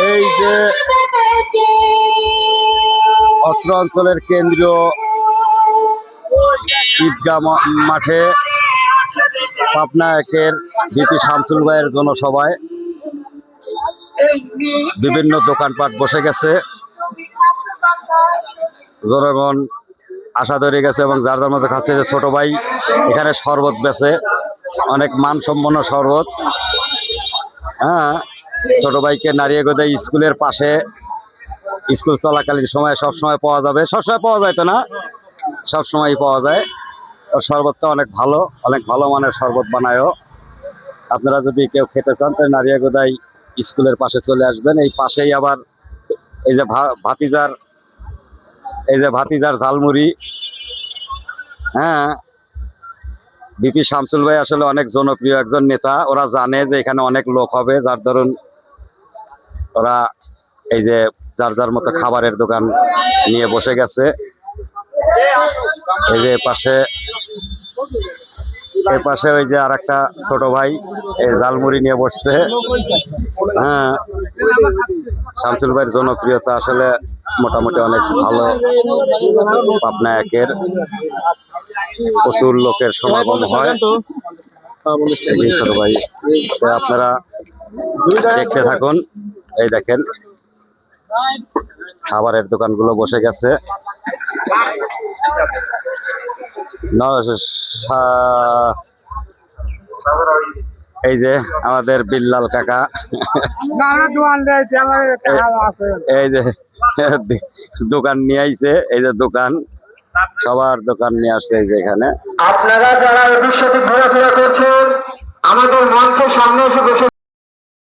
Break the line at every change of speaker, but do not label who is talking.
এই যে অত্র অঞ্চলের কেন্দ্রীয় ঈদগাহ মাঠে পাবনা একের বিপি শামসুল ভাইয়ের জনসভায় বিভিন্ন দোকানপাট বসে গেছে, জনগণ আশা ধরে গেছে এবং যার যার মধ্যে খাচ্ছে যে ছোট ভাই এখানে শরবত বেচে, অনেক মানসম্পন্ন শরবত। হ্যাঁ, ছোট ভাইকে নারিয়াগোদা স্কুলের পাশে স্কুল চলাকালীন সময় সবসময় পাওয়া যাবে, সবসময় পাওয়া যায় তো না, সবসময় পাওয়া যায়। ওর শরবতটা অনেক ভালো মানের শরবত বানায়ও। আপনারা যদি কেউ খেতে চান তাহলে নারিয়াগোদাই স্কুলের পাশে চলে আসবেন। এই পাশেই আবার এই যে ভাতিজার ঝালমুড়ি। হ্যাঁ, বিপি শামসুল ভাই আসলে অনেক জনপ্রিয় একজন নেতা। ওরা জানে যে এখানে অনেক লোক হবে, যার ধরুন ওরা এই যে যার যার মতো খাবারের দোকান নিয়ে বসে গেছে। এই যে পাশে ওই যে আর একটা ছোট ভাই এই ঝালমুড়ি নিয়ে বসছে। হ্যাঁ, শামসুল ভাইয়ের জনপ্রিয়তা আসলে মোটামুটি অনেক ভালো। পাবনা একের প্রচুর লোকের সমাগম হয়। ছোট ভাই, আপনারা দেখতে থাকুন। এই দেখেন খাবারের দোকানগুলো বসে গেছে। এই যে আমাদের বিল্লাল কাকা, এই যে দোকান নিয়ে আইছে, এই যে দোকান সবার দোকান নিয়ে আসছে। এই যে এখানে
আপনারা যারা এদিক সেদিক ঘোরাফেরা করছেন আমাদের মঞ্চের সামনে এসে বসে